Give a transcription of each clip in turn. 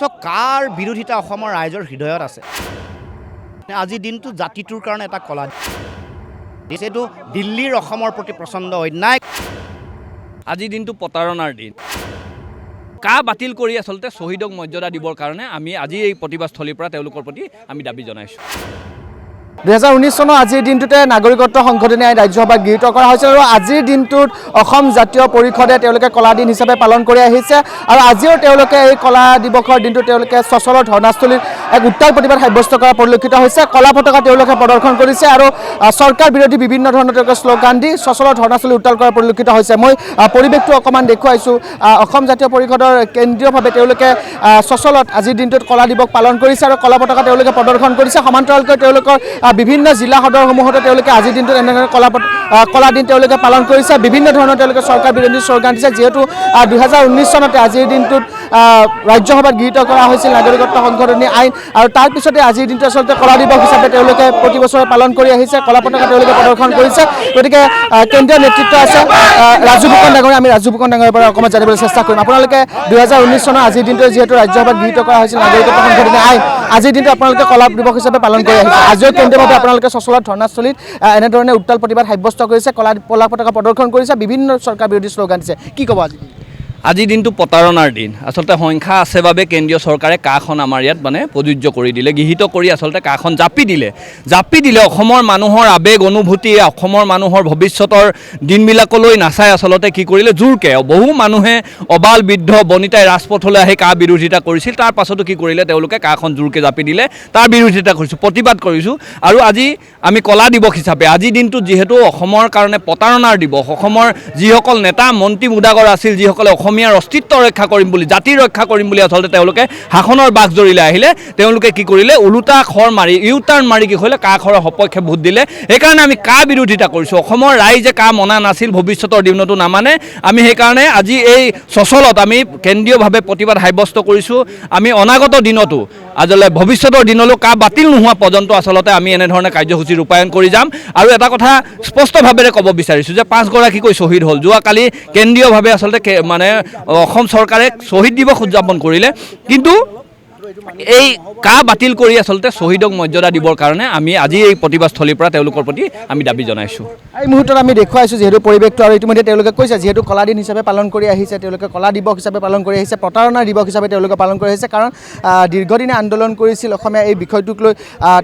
কাৰ বিৰোধিতা অসমৰ ৰাইজৰ হৃদয়ত আছে। আজি দিনটো জাতিটোৰ কাৰণে এটা কলা এইটো দিল্লীৰ অসমৰ প্ৰতি প্ৰচণ্ড অন্যায়। আজি দিনটো প্ৰতাৰণাৰ দিন। কা বাতিল কৰি আচলতে শ্বহীদক মৰ্যাদা দিবৰ কাৰণে আমি আজি এই প্ৰতিবাদস্থলীৰ পৰা তেওঁলোকৰ প্ৰতি আমি দাবী জনাইছোঁ। 2019 চনৰ আজিৰ দিনটোতে নাগৰিকত্ব সংশোধনী আইন ৰাজ্যসভাত গৃহীত কৰা হৈছিল আৰু আজিৰ দিনটোত অসম জাতীয় পৰিষদে তেওঁলোকে কলা দিন হিচাপে পালন কৰি আহিছে আৰু আজিও তেওঁলোকে এই কলা দিৱসৰ দিনটো তেওঁলোকে সচল ধৰ্ণাস্থলীত এক উত্তাল প্ৰতিবাদ সাব্যস্ত কৰা পৰিলক্ষিত হৈছে। কলা পতাকা তেওঁলোকে প্ৰদৰ্শন কৰিছে আৰু চৰকাৰ বিৰোধী বিভিন্ন ধৰণৰ তেওঁলোকে শ্লোগান দি সচল ধৰ্ণাস্থলী উত্তাল কৰা পৰিলক্ষিত হৈছে। মই পৰিৱেশটো অকণমান দেখুৱাইছোঁ। অসম জাতীয় পৰিষদৰ কেন্দ্ৰীয়ভাৱে তেওঁলোকে সচলত আজিৰ দিনটোত কলা দিৱস পালন কৰিছে আৰু কলা পতাকা তেওঁলোকে প্ৰদৰ্শন কৰিছে। সমান্তৰালকৈ তেওঁলোকৰ বিভিন্ন জিলা সদৰসমূহতে তেওঁলোকে আজিৰ দিনটোত এনেধৰণে কলা দিন তেওঁলোকে পালন কৰিছে। বিভিন্ন ধৰণৰ তেওঁলোকে চৰকাৰ বিৰোধী শ্লোগান দিছে। যিহেতু 2019 চনতে আজিৰ দিনটোত ৰাজ্যসভাত গৃহীত কৰা হৈছিল নাগৰিকত্ব সংশোধনী আইন আৰু তাৰ পিছতে আজিৰ দিনটো আচলতে কলা দিৱস হিচাপে তেওঁলোকে প্ৰতি বছৰে পালন কৰি আহিছে। কলা পতাকা তেওঁলোকে প্ৰদৰ্শন কৰিছে। গতিকে কেন্দ্ৰীয় নেতৃত্ব আছে ৰাজু ফুকন ডাঙৰীয়া। আমি ৰাজু ফুকন ডাঙৰীয়াৰ পৰা অকণমান জানিবলৈ চেষ্টা কৰিম। আপোনালোকে 2019 চনৰ আজিৰ দিনটোত যিহেতু ৰাজ্যসভাত গৃহীত কৰা হৈছিল নাগৰিকত্ব সংশোধনী আইন, আজিৰ দিনটো আপোনালোকে কলা দিৱস হিচাপে পালন কৰি আহিছে। আজিও কেন্দ্ৰীয়ভাৱে আপোনালোকে সচলত ধৰ্ণাস্থলীত এনেধৰণে উত্তাল প্ৰতিবাদ সাব্যস্ত কৰিছে, কলা পতাকা প্ৰদৰ্শন কৰিছে, বিভিন্ন চৰকাৰ বিৰোধী শ্লোগান দিছে। কি ক'ব আজিৰ দিনটো প্ৰতাৰণাৰ দিন। আচলতে সংখ্যা আছে বাবে কেন্দ্ৰীয় চৰকাৰে কাখন আমাৰ ইয়াত প্ৰযোজ্য কৰি দিলে, গৃহীত কৰি আচলতে কাখন জাপি দিলে অসমৰ মানুহৰ আৱেগ অনুভূতি, অসমৰ মানুহৰ ভৱিষ্যতৰ দিনবিলাকলৈ নাচাই আচলতে কি কৰিলে জোৰকৈ বহু মানুহে অবাল বৃদ্ধ বনিতাই ৰাজপথলৈ আহি কা বিৰোধিতা কৰিছিল। তাৰ পাছতো কি কৰিলে তেওঁলোকে কাখন জোৰকৈ জাপি দিলে, তাৰ বিৰোধিতা কৰিছোঁ, প্ৰতিবাদ কৰিছোঁ। আৰু আজি আমি কলা দিৱস হিচাপে আজিৰ দিনটোত যিহেতু অসমৰ কাৰণে প্ৰতাৰণাৰ দিৱস, অসমৰ যিসকল নেতা মন্ত্ৰী মুদাগৰ আছিল, যিসকলে অসমীয়াৰ অস্তিত্ব ৰক্ষা কৰিম বুলি, জাতি ৰক্ষা কৰিম বুলি আচলতে তেওঁলোকে শাসনৰ বাঘ জৰিলে আহিলে, তেওঁলোকে কি কৰিলে ওলোটা খৰ মাৰি ইউটাৰ্ণ মাৰি কি কৰিলে কা খৰৰ সপক্ষে ভোট দিলে। সেইকাৰণে আমি কা বিৰোধিতা কৰিছোঁ। অসমৰ ৰাইজে কা মনা নাছিল, ভৱিষ্যতৰ দিনতো নামানে। আমি সেইকাৰণে আজি এই সচলত আমি কেন্দ্ৰীয়ভাৱে প্ৰতিবাদ সাব্যস্ত কৰিছোঁ। আমি অনাগত দিনতো আচলতে ভৱিষ্যতৰ দিনলৈ কা বাতিল নোহোৱা পৰ্যন্ত আচলতে আমি এনেধৰণে কাৰ্যসূচী ৰূপায়ণ কৰি যাম। আৰু এটা কথা স্পষ্টভাৱে ক'ব বিচাৰিছোঁ যে 5 গৰাকীকৈ শ্বহীদ হ'ল। যোৱাকালি কেন্দ্ৰীয়ভাৱে আচলতে অসম চৰকাৰে শ্বহীদ দিৱস উদযাপন কৰিলে, কিন্তু এই কা বাতিল কৰি আচলতে শ্বহীদক মৰ্যাদা দিবৰ কাৰণে আমি আজি এই প্ৰতিবাদস্থলীৰ পৰা তেওঁলোকৰ প্ৰতি আমি দাবী জনাইছোঁ। এই মুহূৰ্তত আমি দেখুৱাইছোঁ যিহেতু পৰিৱেশটো, আৰু ইতিমধ্যে তেওঁলোকে কৈছে যিহেতু কলা দিন হিচাপে পালন কৰি আহিছে, তেওঁলোকে কলা দিৱস হিচাপে পালন কৰি আহিছে, প্ৰতাৰণাৰ দিৱস হিচাপে তেওঁলোকে পালন কৰি আহিছে। কাৰণ দীৰ্ঘদিনে আন্দোলন কৰিছিল অসমীয়া এই বিষয়টোক লৈ,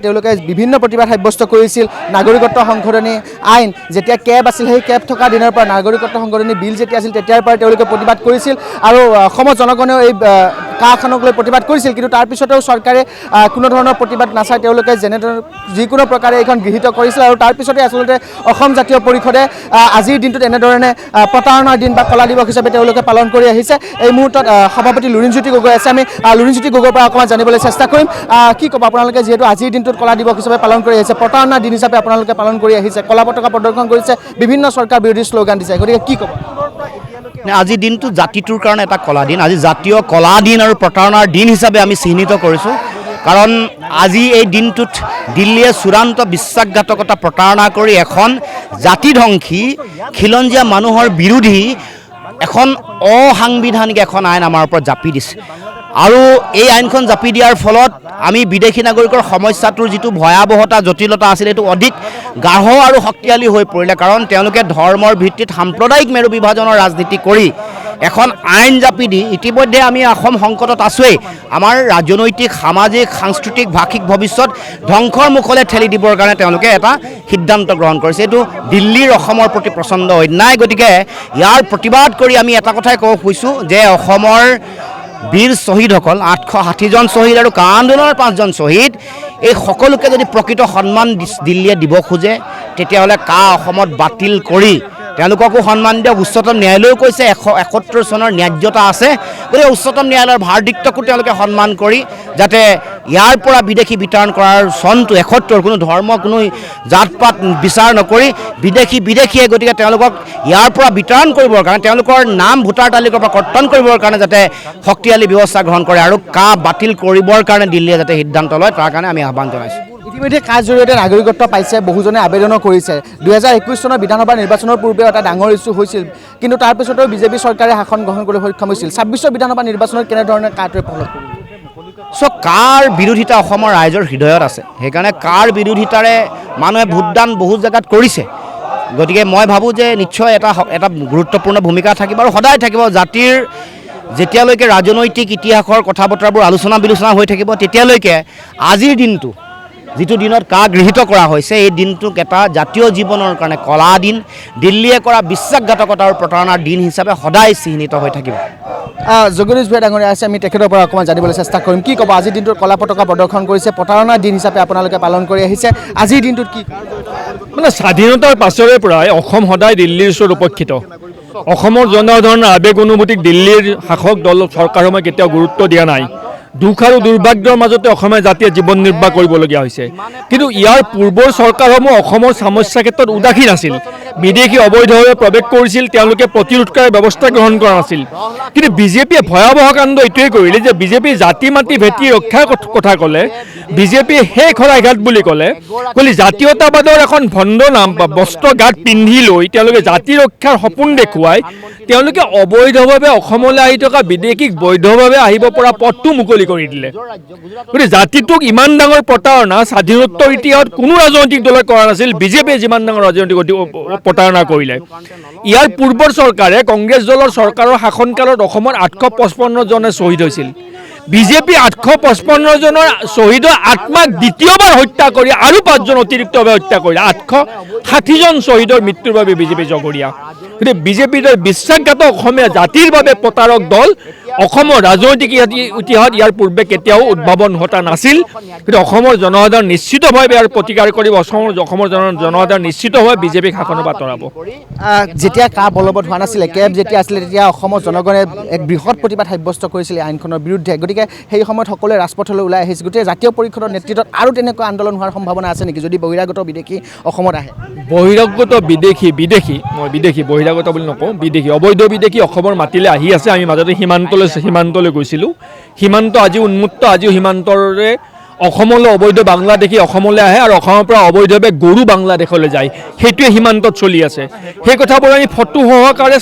তেওঁলোকে বিভিন্ন প্ৰতিবাদ সাব্যস্ত কৰিছিল। নাগৰিকত্ব সংশোধনী আইন যেতিয়া কেব আছিল, সেই কেব থকা দিনৰ পৰা নাগৰিকত্ব সংশোধনী বিল যেতিয়া আছিল তেতিয়াৰ পৰাই তেওঁলোকে প্ৰতিবাদ কৰিছিল আৰু অসমৰ জনগণেও এই কাখনক লৈ প্ৰতিবাদ কৰিছিল। কিন্তু তাৰপিছতেও চৰকাৰে কোনো ধৰণৰ প্ৰতিবাদ নাচাই তেওঁলোকে যেনেধৰণে যিকোনো প্ৰকাৰে এইখন গৃহীত কৰিছিল আৰু তাৰপিছতে আচলতে অসম জাতীয় পৰিষদে আজিৰ দিনটোত এনেধৰণে প্ৰতাৰণাৰ দিন বা কলা দিৱস হিচাপে তেওঁলোকে পালন কৰি আহিছে। এই মুহূৰ্তত সভাপতি লুৰিণজ্যোতি গগৈ আছে। আমি লুৰিণজ্যোতি গগৈৰ পৰা অকণমান জানিবলৈ চেষ্টা কৰিম। কি ক'ব আপোনালোকে যিহেতু আজিৰ দিনটোত কলা দিৱস হিচাপে পালন কৰি আহিছে, প্ৰতাৰণাৰ দিন হিচাপে আপোনালোকে পালন কৰি আহিছে, কলা পতাকা প্ৰদৰ্শন কৰিছে, বিভিন্ন চৰকাৰ বিৰোধী শ্লোগান দিছে, গতিকে কি ক'ব? আজিৰ দিনটো জাতিটোৰ কাৰণে এটা কলা দিন। আজি জাতীয় কলা দিন আৰু প্ৰতাৰণাৰ দিন হিচাপে আমি চিহ্নিত কৰিছোঁ। কাৰণ আজি এই দিনটোত দিল্লীয়ে চূড়ান্ত বিশ্বাসঘাতকতা প্ৰতাৰণা কৰি এখন জাতিধ্বংসী খিলঞ্জীয়া মানুহৰ বিৰোধী এখন অসাংবিধানিক এখন আইন আমাৰ ওপৰত জাপি দিছে। আৰু এই আইনখন জাপি দিয়াৰ ফলত আমি বিদেশী নাগৰিকৰ সমস্যাটোৰ যিটো ভয়াৱহতা জটিলতা আছিল সেইটো অধিক গাঢ় আৰু শক্তিশালী হৈ পৰিলে। কাৰণ তেওঁলোকে ধৰ্মৰ ভিত্তিত সাম্প্ৰদায়িক মেৰু বিভাজনৰ ৰাজনীতি কৰি এখন আইন জাপি দি ইতিমধ্যে আমি অসম সংকটত আছোৱেই। আমাৰ ৰাজনৈতিক, সামাজিক, সাংস্কৃতিক, ভাষিক ভৱিষ্যত ধ্বংসৰ মুখলৈ ঠেলি দিবৰ কাৰণে তেওঁলোকে এটা সিদ্ধান্ত গ্ৰহণ কৰিছে। এইটো দিল্লীৰ অসমৰ প্ৰতি প্ৰচণ্ড অন্যায়। গতিকে ইয়াৰ প্ৰতিবাদ কৰি আমি এটা কথাই ক'ব খুজিছোঁ যে অসমৰ বীৰ শ্বহীদসকল 860জন শ্বহীদ আৰু কা আন্দোলনৰ 5জন শ্বহীদ, এই সকলোকে যদি প্ৰকৃত সন্মান দিল্লীয়ে দিব খোজে তেতিয়াহ'লে কা অসমত বাতিল কৰি তেওঁলোককো সন্মান দিয়ক। উচ্চতম ন্যায়ালয়েও কৈছে 171 চনৰ ন্যায্যতা আছে। গতিকে উচ্চতম ন্যায়ালয়ৰ ভাৰদিক্তকো তেওঁলোকে সন্মান কৰি যাতে ইয়াৰ পৰা বিদেশী বিতৰণ কৰাৰ চনটো 71 কোনো ধৰ্ম, কোনো জাত পাত বিচাৰ নকৰি বিদেশীয়ে গতিকে তেওঁলোকক ইয়াৰ পৰা বিতৰণ কৰিবৰ কাৰণে, তেওঁলোকৰ নাম ভোটাৰ তালিকাৰ পৰা কৰ্তন কৰিবৰ কাৰণে যাতে শক্তিশালী ব্যৱস্থা গ্ৰহণ কৰে আৰু কা বাতিল কৰিবৰ কাৰণে দিল্লীয়ে যাতে সিদ্ধান্ত লয়, তাৰ কাৰণে আমি আহ্বান জনাইছোঁ। ইতিমধ্যে কাৰ জৰিয়তে নাগৰিকত্ব পাইছে, বহুজনে আবেদনো কৰিছে। 2021 চনৰ বিধানসভা নিৰ্বাচনৰ পূৰ্বে এটা ডাঙৰ ইছ্যু হৈছিল, কিন্তু তাৰপিছতো বিজেপি চৰকাৰে শাসন গ্ৰহণ কৰিবলৈ সক্ষম হৈছিল। 26 বিধানসভা নিৰ্বাচনত কেনেধৰণে কাটোৱে প্ৰভাৱ পৰিব? চ' কাৰ বিৰোধিতা অসমৰ ৰাইজৰ হৃদয়ত আছে, সেইকাৰণে কাৰ বিৰোধিতাৰে মানুহে ভোটদান বহু জেগাত কৰিছে। গতিকে মই ভাবোঁ যে নিশ্চয় এটা গুৰুত্বপূৰ্ণ ভূমিকা থাকিব আৰু সদায় থাকিব। জাতিৰ যেতিয়ালৈকে ৰাজনৈতিক ইতিহাসৰ কথা বতৰাবোৰ আলোচনা বিলোচনা হৈ থাকিব, তেতিয়ালৈকে আজিৰ দিনটো, যিটো দিনত কা গৃহীত কৰা হৈছে, এই দিনটোক এটা জাতীয় জীৱনৰ কাৰণে কলা দিন, দিল্লীয়ে কৰা বিশ্বাসঘাতকতা আৰু প্ৰতাৰণাৰ দিন হিচাপে সদায় চিহ্নিত হৈ থাকিব। জগদীশ ভূঞা ডাঙৰীয়া আছে, আমি তেখেতৰ পৰা অকণমান জানিবলৈ চেষ্টা কৰিম। কি ক'ব, আজিৰ দিনটোত কলা পতাকা প্ৰদৰ্শন কৰিছে, প্ৰতাৰণাৰ দিন হিচাপে আপোনালোকে পালন কৰি আহিছে, আজিৰ দিনটোত কি মানে স্বাধীনতাৰ পাছৰে পৰাই অসম সদায় দিল্লীৰ ওচৰত উপেক্ষিত। অসমৰ জনসাধাৰণৰ আৱেগ অনুভূতিক দিল্লীৰ শাসক দল চৰকাৰসমূহে কেতিয়াও গুৰুত্ব দিয়া নাই। দুখ আৰু দুৰ্ভাগ্যৰ মাজতে অসমীয়া জাতিয়ে জীৱন নিৰ্বাহ কৰিবলগীয়া হৈছে। কিন্তু ইয়াৰ পূৰ্বৰ চৰকাৰসমূহ অসমৰ সমস্যাৰ ক্ষেত্ৰত উদাসীন আছিল। বিদেশী অবৈধভাৱে প্ৰৱেশ কৰিছিল, তেওঁলোকে প্ৰতিৰোধ কৰাৰ ব্যৱস্থা গ্ৰহণ কৰা নাছিল। কিন্তু বিজেপিয়ে ভয়াৱহ কাণ্ড এইটোৱে কৰিলে যে বিজেপি জাতি মাতি ভেটি ৰক্ষাৰ কথা ক'লে, বিজেপিয়ে শেষ শৰাইঘাট বুলি ক'লে জাতীয়তাবাদৰ এখন ভণ্ড নাম বা বস্ত্ৰ গাত পিন্ধি লৈ তেওঁলোকে জাতি ৰক্ষাৰ সপোন দেখুৱাই তেওঁলোকে অবৈধভাৱে অসমলৈ আহি থকা বিদেশীক বৈধভাৱে আহিব পৰা পথটো মুকলি কৰি দিলে। গতিকে জাতিটোক ইমান ডাঙৰ প্ৰতাৰণা স্বাধীনোত্তৰ ইতিহাসত কোনো ৰাজনৈতিক দলে কৰা নাছিল, বিজেপিয়ে যিমান ডাঙৰ ৰাজনৈতিক প্ৰতাৰণা কৰিলে। ইয়াৰ পূৰ্বৰ চৰকাৰে, কংগ্ৰেছ দলৰ চৰকাৰৰ শাসনকালত অসমত 855 জনে শ্বহীদ হৈছিল। বিজেপি 855 জনৰ শ্বহীদৰ আত্মাক দ্বিতীয়বাৰ হত্যা কৰি আৰু 5 জন অতিৰিক্তভাৱে হত্যা কৰিলে। 860 জন শ্বহীদৰ মৃত্যুৰ বাবে বিজেপি জগৰীয়া। গতিকে বিজেপিৰ দৰে বিশ্বাসঘাতক অসমীয়া জাতিৰ বাবে প্ৰতাৰক দল অসমৰ ৰাজনৈতিক ইতিহাসত ইয়াৰ পূৰ্বে কেতিয়াও উদ্ভাৱন ঘটা নাছিল। কিন্তু অসমৰ জনসাধাৰণ নিশ্চিতভাৱে ইয়াৰ প্ৰতিকাৰ কৰিব। অসমৰ জনসাধাৰণ নিশ্চিতভাৱে বিজেপিক শাসনৰ পৰা আঁতৰাব। যেতিয়া কা বলবৎ হোৱা নাছিলে, কেব যেতিয়া আছিলে, তেতিয়া অসমৰ জনগণে এক বৃহৎ প্ৰতিবাদ সাব্যস্ত কৰিছিল এই আইনখনৰ বিৰুদ্ধে। গতিকে সেই সময়ত সকলোৱে ৰাজপথলৈ ওলাই আহিছে। গতিকে জাতীয় পৰিষদৰ নেতৃত্বত আৰু তেনেকুৱা আন্দোলন হোৱাৰ সম্ভাৱনা আছে নেকি, যদি বহিৰাগত বিদেশী অসমত আহে? বহিৰাগত বহিৰাগত বুলি নকওঁ, বিদেশী অবৈধ বিদেশী অসমৰ মাটিলৈ আহি আছে। আমি মাজতে সীমান্তলৈ গৈছিলোঁ। সীমান্ত আজি উন্মুক্ত। আজিও সীমান্তৰে অসমলৈ অবৈধ বাংলাদেশী অসমলৈ আহে আৰু অসমৰ পৰা অবৈধভাৱে গৰু বাংলাদেশলৈ যায়। সেইটোৱে সীমান্তত চলি আছে। সেই কথাবোৰ আমি ফটো সহকাৰে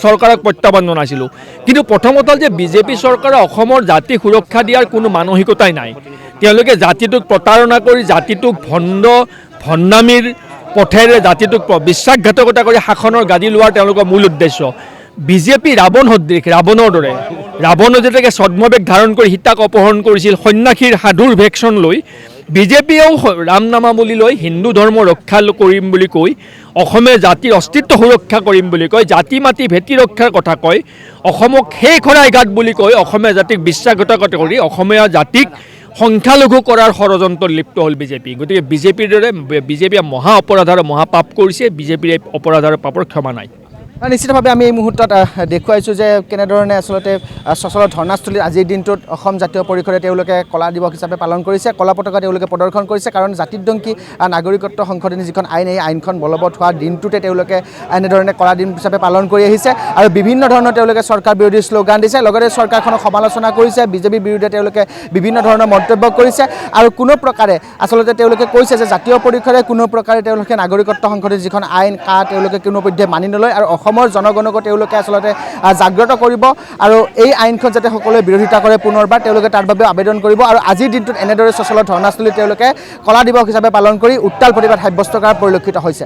চৰকাৰক প্ৰত্যাহ্বান জনাইছিলোঁ। কিন্তু প্ৰথমতে যে বিজেপি চৰকাৰে অসমৰ জাতি সুৰক্ষা দিয়াৰ কোনো মানসিকতাই নাই। তেওঁলোকে জাতিটোক প্ৰতাৰণা কৰি, জাতিটোক ভণ্ডামীৰ পথেৰে জাতিটোক বিশ্বাসঘাতকতা কৰি শাসনৰ গাদী লোৱাৰ তেওঁলোকৰ মূল উদ্দেশ্য। বিজেপি ৰাৱণ সদৃশ, ৰাৱণৰ দৰে। ৰাৱণে যেনেকৈ ছদ্মবেশ ধাৰণ কৰি সীতাক অপহৰণ কৰিছিল, সন্যাসীৰ সাধুৰ ভেকশ্যন লৈ বিজেপিয়েও ৰাম নামাৱলী লৈ হিন্দু ধৰ্ম ৰক্ষা কৰিম বুলি কৈ, অসমীয়া জাতিৰ অস্তিত্ব সুৰক্ষা কৰিম বুলি কয়, জাতি মাতি ভেটি ৰক্ষাৰ কথা কয়, অসমক শেষ শৰাইঘাট বুলি কৈ অসমীয়া জাতিক বিশ্বাসঘাতকতা কৰি অসমীয়া জাতিক সংখ্যালঘু কৰাৰ ষড়যন্ত্ৰত লিপ্ত হ'ল বিজেপি। গতিকে বিজেপিৰ দৰে বিজেপিয়ে মহা অপৰাধ আৰু মহাপাপ কৰিছে। বিজেপিৰ এই অপৰাধ আৰু পাপৰ ক্ষমা নাই। নিশ্চিতভাৱে আমি এই মুহূৰ্তত দেখুৱাইছোঁ যে কেনেধৰণে আচলতে সচল ধৰ্ণাস্থলীত আজিৰ দিনটোত অসম জাতীয় পৰিষদে তেওঁলোকে কলা দিৱস হিচাপে পালন কৰিছে। কলা পতাকা তেওঁলোকে প্ৰদৰ্শন কৰিছে, কাৰণ জাতিদংকী নাগৰিকত্ব সংশোধনী যিখন আইন, এই আইনখন বলবৎ হোৱাৰ দিনটোতে তেওঁলোকে এনেধৰণে কলা দিন হিচাপে পালন কৰি আহিছে আৰু বিভিন্ন ধৰণৰ তেওঁলোকে চৰকাৰ বিৰোধী শ্লোগান দিছে। লগতে চৰকাৰখনক সমালোচনা কৰিছে, বিজেপিৰ বিৰুদ্ধে তেওঁলোকে বিভিন্ন ধৰণৰ মন্তব্য কৰিছে আৰু কোনো প্ৰকাৰে আচলতে তেওঁলোকে কৈছে যে জাতীয় পৰিষদে কোনো প্ৰকাৰে তেওঁলোকে নাগৰিকত্ব সংশোধনী যিখন আইন তেওঁলোকে কোনোপধ্যে মানি নলয় আৰু অসমৰ জনগণকো তেওঁলোকে আচলতে জাগ্ৰত কৰিব আৰু এই আইনখন যাতে সকলোৱে বিৰোধিতা কৰে পুনৰবাৰ তেওঁলোকে তাৰ বাবে আবেদন কৰিব। আৰু আজিৰ দিনটোত এনেদৰে সচল ধৰ্ণাস্থলীত তেওঁলোকে কলা দিৱস হিচাপে পালন কৰি উত্তাল প্ৰতিবাদ সাব্যস্ত কৰা পৰিলক্ষিত হৈছে।